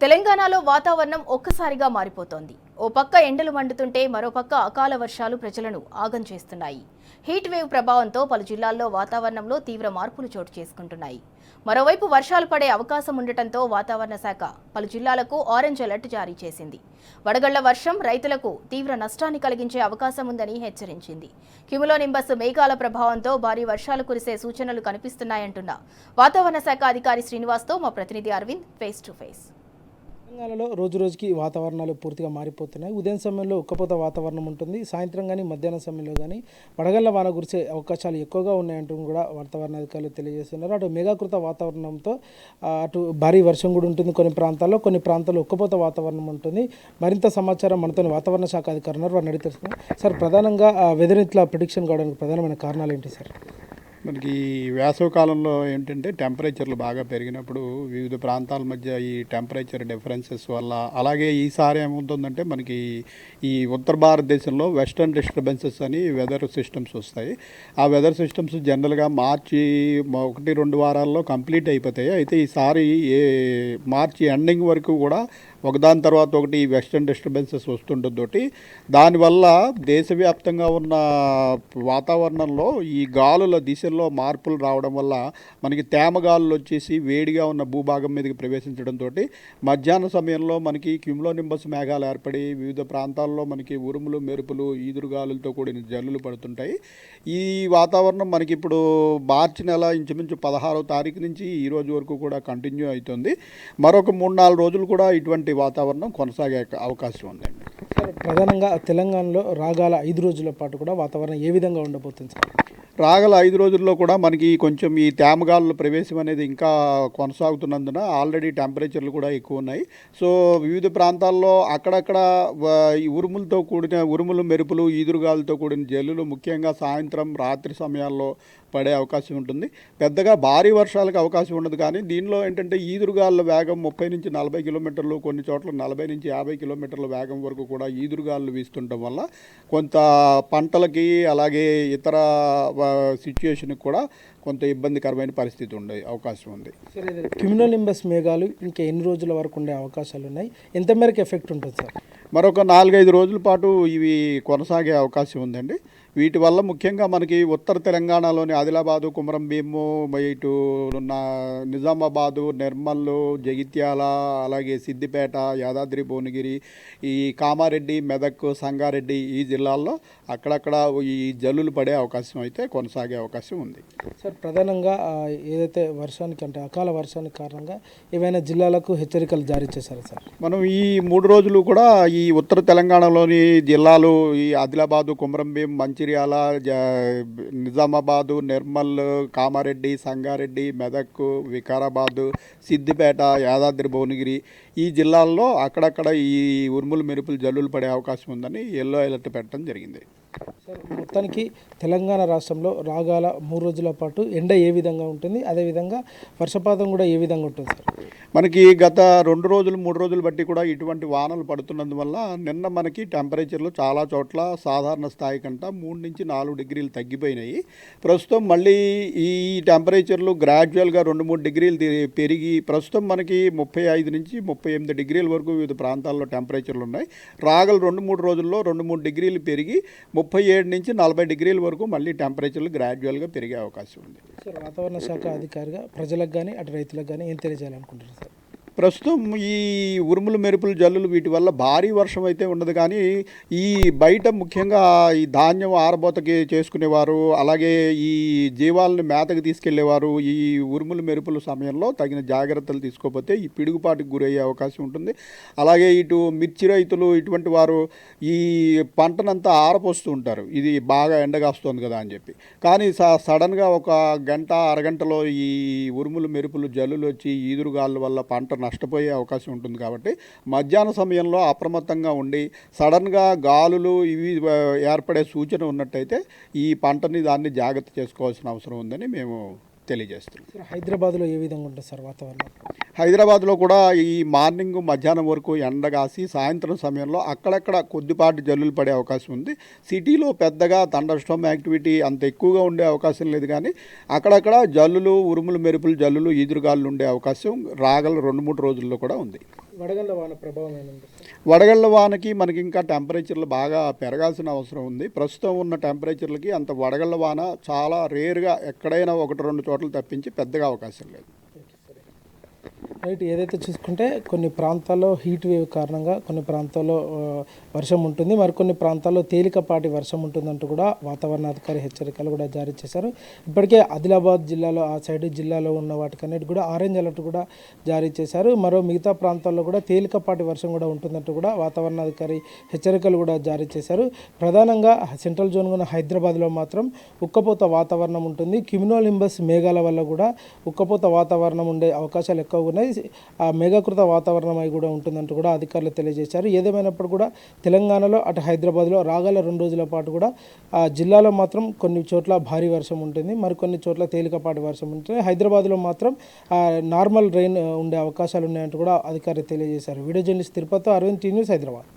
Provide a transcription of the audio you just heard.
తెలంగాణలో వాతావరణం ఒక్కసారిగా మారిపోతోంది. ఓ పక్క ఎండలు మండుతుంటే మరోపక్క అకాల వర్షాలు ప్రజలను ఆగం చేస్తున్నాయి. హీట్ వేవ్ ప్రభావంతో పలు జిల్లాల్లో వాతావరణంలో తీవ్ర మార్పులు చోటు చేసుకుంటున్నాయి. మరోవైపు వర్షాలు పడే అవకాశం ఉండటంతో వాతావరణ శాఖ పలు జిల్లాలకు ఆరెంజ్ అలర్ట్ జారీ చేసింది. వడగళ్ల వర్షం రైతులకు తీవ్ర నష్టాన్ని కలిగించే అవకాశం ఉందని హెచ్చరించింది. క్యుములోనింబస్ మేఘాల ప్రభావంతో భారీ వర్షాలు కురిసే సూచనలు కనిపిస్తున్నాయంటున్న వాతావరణ శాఖ అధికారి శ్రీనివాస్తో మా ప్రతినిధి అరవింద్ ఫేస్ టు ఫేస్. తెలంగాణలో రోజు రోజుకి వాతావరణాలు పూర్తిగా మారిపోతున్నాయి. ఉదయం సమయంలో ఉక్కపోత వాతావరణం ఉంటుంది. సాయంత్రం కానీ మధ్యాహ్నం సమయంలో కానీ వడగళ్ల వాన కురిసే అవకాశాలు ఎక్కువగా ఉన్నాయంటూ కూడా వాతావరణ అధికారులు తెలియజేస్తున్నారు. అటు మేఘాకృత వాతావరణంతో అటు భారీ వర్షం కూడా ఉంటుంది కొన్ని ప్రాంతాల్లో ఉక్కపోత వాతావరణం ఉంటుంది. మరింత సమాచారం మనతో వాతావరణ శాఖ అధికారులు ఉన్నారు, వారిని అడిగి తెలుసుకున్నాం. సార్, ప్రధానంగా వెదర్ ఇట్లా ప్రిడిక్షన్ కావడానికి ప్రధానమైన కారణాలు ఏంటి సార్? మనకి వేసవి కాలంలో ఏంటంటే టెంపరేచర్లు బాగా పెరిగినప్పుడు వివిధ ప్రాంతాల మధ్య ఈ టెంపరేచర్ డిఫరెన్సెస్ వల్ల, అలాగే ఈసారి ఏమవుతుందంటే మనకి ఈ ఉత్తర భారతదేశంలో వెస్టర్న్ డిస్టర్బెన్సెస్ అని వెదర్ సిస్టమ్స్ వస్తాయి. ఆ వెదర్ సిస్టమ్స్ జనరల్గా మార్చి 1-2 వారాల్లో కంప్లీట్ అయిపోతాయి. అయితే ఈసారి మార్చి ఎండింగ్ వరకు కూడా ఒకదాని తర్వాత ఒకటి వెస్టర్న్ డిస్టర్బెన్సెస్ వస్తుండటంతో దానివల్ల దేశవ్యాప్తంగా ఉన్న వాతావరణంలో ఈ గాలుల దిశల్లో మార్పులు రావడం వల్ల మనకి తేమ గాలులు వచ్చేసి వేడిగా ఉన్న భూభాగం మీదకి ప్రవేశించడంతో మధ్యాహ్న సమయంలో మనకి క్యుములోనింబస్ మేఘాలు ఏర్పడి వివిధ ప్రాంతాల్లో మనకి ఉరుములు మెరుపులు ఈదురుగాలులతో కూడిన జల్లులు పడుతుంటాయి. ఈ వాతావరణం మనకి ఇప్పుడు మార్చి నెల ఇంచుమించు 16వ తారీఖు నుంచి ఈ రోజు వరకు కూడా కంటిన్యూ అవుతుంది. మరొక 3-4 రోజులు కూడా ఇటువంటి వాతావరణం కొనసాగే అవకాశం ఉందండి. సార్, ప్రధానంగా తెలంగాణలో రాగల 5 రోజుల పాటు కూడా వాతావరణం ఏ విధంగా ఉండబోతుంది సార్? రాగల 5 రోజుల్లో కూడా మనకి కొంచెం ఈ తేమగాలుల ప్రవేశం అనేది ఇంకా కొనసాగుతున్నందున ఆల్రెడీ టెంపరేచర్లు కూడా ఎక్కువ ఉన్నాయి. సో వివిధ ప్రాంతాల్లో అక్కడక్కడ ఈ ఉరుములు మెరుపులు ఈదురుగాలతో కూడిన జల్లులు ముఖ్యంగా సాయంత్రం రాత్రి సమయాల్లో పడే అవకాశం ఉంటుంది. పెద్దగా భారీ వర్షాలకు అవకాశం ఉండదు. కానీ దీనిలో ఏంటంటే ఈదురుగాలుల వేగం 30-40 కిలోమీటర్లు, కొన్ని చోట్ల 40-50 కిలోమీటర్ల వేగం వరకు కూడా ఈదురుగాలులు వీస్తుండటం వల్ల కొంత పంటలకి అలాగే ఇతర సిచ్యుయేషన్కి కూడా కొంత ఇబ్బందికరమైన పరిస్థితి ఉండే అవకాశం ఉంది. క్యుములోనింబస్ మేఘాలు ఇంకా ఎన్ని రోజుల వరకు ఉండే అవకాశాలు ఉన్నాయి? ఎంత మేరకు ఎఫెక్ట్ ఉంటుంది సార్? మరొక 4-5 రోజుల పాటు ఇవి కొనసాగే అవకాశం ఉందండి. వీటి వల్ల ముఖ్యంగా మనకి ఉత్తర తెలంగాణలోని ఆదిలాబాదు, కుమరంభీము, ఇటు నిజామాబాదు, నిర్మల్, జగిత్యాల, అలాగే సిద్దిపేట, యాదాద్రి భువనగిరి, ఈ కామారెడ్డి, మెదక్, సంగారెడ్డి ఈ జిల్లాల్లో అక్కడక్కడ ఈ జల్లులు పడే అవకాశం అయితే కొనసాగే అవకాశం ఉంది. సార్, ప్రధానంగా ఏదైతే వర్షానికి అంటే అకాల వర్షానికి కారణంగా ఏవైనా జిల్లాలకు హెచ్చరికలు జారీ చేశారు సార్? మనం ఈ 3 రోజులు కూడా ఈ ఉత్తర తెలంగాణలోని జిల్లాలు ఈ ఆదిలాబాదు, కుమరంభీం, మంచిర్యాల, నిజామాబాదు, నిర్మల్, కామారెడ్డి, సంగారెడ్డి, మెదక్, వికారాబాదు, సిద్దిపేట, యాదాద్రి భువనగిరి ఈ జిల్లాల్లో అక్కడక్కడ ఈ ఉరుములు మెరుపులు జల్లులు పడే అవకాశం ఉందని ఎల్లో అలర్ట్ పెట్టడం జరిగింది. సార్, మొత్తానికి తెలంగాణ రాష్ట్రంలో రాగల 3 రోజుల పాటు ఎండ ఏ విధంగా ఉంటుంది, అదేవిధంగా వర్షపాతం కూడా ఏ విధంగా ఉంటుంది సార్? మనకి గత 2 రోజులు 3 రోజులు బట్టి కూడా ఇటువంటి వానలు పడుతున్నందువల్ల నిన్న మనకి టెంపరేచర్లు చాలా చోట్ల సాధారణ స్థాయి కంటే 3-4 డిగ్రీలు తగ్గిపోయినాయి. ప్రస్తుతం మళ్ళీ ఈ టెంపరేచర్లు గ్రాడ్యువల్గా 2-3 డిగ్రీలు పెరిగి ప్రస్తుతం మనకి 35-38 డిగ్రీల వరకు వివిధ ప్రాంతాల్లో టెంపరేచర్లు ఉన్నాయి. రాగల 2-3 రోజుల్లో 2-3 డిగ్రీలు పెరిగి 37-40 డిగ్రీల వరకు మళ్ళీ టెంపరేచర్లు గ్రాడ్యువల్గా పెరిగే అవకాశం ఉంది. సార్, వాతావరణ శాఖ అధికారిగా ప్రజలకు కానీ అటు రైతులకు కానీ ఏం తెలియజేయాలనుకుంటున్నారు సార్? ప్రస్తుతం ఈ ఉరుములు మెరుపులు జల్లులు వీటి వల్ల భారీ వర్షం అయితే ఉండదు. కానీ ఈ బయట ముఖ్యంగా ఈ ధాన్యం ఆరబోతకి చేసుకునేవారు, అలాగే ఈ జీవాలను మేతకి తీసుకెళ్లేవారు ఈ ఉరుములు మెరుపుల సమయంలో తగిన జాగ్రత్తలు తీసుకోకపోతే ఈ పిడుగుపాటుకు గురయ్యే అవకాశం ఉంటుంది. అలాగే ఇటు మిర్చి రైతులు ఇటువంటి వారు ఈ పంటనంతా ఆరపోస్తూ ఉంటారు, ఇది బాగా ఎండగాస్తుంది కదా అని చెప్పి. కానీ సడన్గా ఒక గంట అరగంటలో ఈ ఉరుములు మెరుపులు జల్లులు వచ్చి ఈదురుగాళ్ళ వల్ల పంట నష్టపోయే అవకాశం ఉంటుంది. కాబట్టి మధ్యాహ్న సమయంలో అప్రమత్తంగా ఉండి సడన్గా గాలులు ఇవి ఏర్పడే సూచన ఉన్నట్టయితే ఈ పంటని దాన్ని జాగ్రత్త చేసుకోవాల్సిన అవసరం ఉందని మేము తెలియజేస్తున్నాం. హైదరాబాద్లో ఏ విధంగా ఉంటుంది సార్ వాతావరణం? హైదరాబాద్లో కూడా ఈ మార్నింగ్ మధ్యాహ్నం వరకు ఎండగాసి సాయంత్రం సమయంలో అక్కడక్కడ కొద్దిపాటి జల్లులు పడే అవకాశం ఉంది. సిటీలో పెద్దగా థండర్ స్టార్మ్ యాక్టివిటీ అంత ఎక్కువగా ఉండే అవకాశం లేదు. కానీ అక్కడక్కడ జల్లులు, ఉరుములు మెరుపులు జల్లులు, ఈదురుగాలు ఉండే అవకాశం రాగల 2-3 రోజుల్లో కూడా ఉంది. వడగళ్ల వాన ప్రభావం ఏముంది? వడగళ్ళ వానకి మనకి ఇంకా టెంపరేచర్లు బాగా పెరగాల్సిన అవసరం ఉంది. ప్రస్తుతం ఉన్న టెంపరేచర్లకి అంత వడగళ్ళ వాన చాలా రేరుగా ఎక్కడైనా 1-2 చోట్ల తప్పించి పెద్దగా అవకాశం లేదు. రైట్. ఏదైతే చూసుకుంటే కొన్ని ప్రాంతాల్లో హీట్ వేవ్ కారణంగా కొన్ని ప్రాంతాల్లో వర్షం ఉంటుంది, మరికొన్ని ప్రాంతాల్లో తేలికపాటి వర్షం ఉంటుందంటూ కూడా వాతావరణ అధికారి హెచ్చరికలు కూడా జారీ చేశారు. ఇప్పటికే ఆదిలాబాద్ జిల్లాలో ఆ సైడ్ జిల్లాలో ఉన్న వాటికన్నిటి కూడా ఆరెంజ్ అలర్ట్ కూడా జారీ చేశారు. మరో మిగతా ప్రాంతాల్లో కూడా తేలికపాటి వర్షం కూడా ఉంటుందంటూ కూడా వాతావరణ అధికారి హెచ్చరికలు కూడా జారీ చేశారు. ప్రధానంగా సెంట్రల్ జోన్ ఉన్న హైదరాబాద్లో మాత్రం ఉక్కపోత వాతావరణం ఉంటుంది. క్యూమినోనింబస్ మేఘాల వల్ల కూడా ఉక్కపోత వాతావరణం ఉండే అవకాశాలు ఎక్కువగా ఉన్నాయి. ఆ మేఘాకృత వాతావరణం అయి కూడా ఉంటుందంటూ కూడా అధికారులు తెలియజేశారు. ఏదేమైనప్పుడు కూడా తెలంగాణలో అటు హైదరాబాద్లో రాగల 2 రోజుల పాటు కూడా ఆ జిల్లాలో మాత్రం కొన్ని చోట్ల భారీ వర్షం ఉంటుంది, మరికొన్ని చోట్ల తేలికపాటి వర్షం ఉంటుంది. హైదరాబాద్లో మాత్రం నార్మల్ రెయిన్ ఉండే అవకాశాలు ఉన్నాయంటూ కూడా అధికారులు తెలియజేశారు. వీడియో జర్నలిస్ట్ తిరుపతితో అరవింద్, టీ న్యూస్, హైదరాబాద్.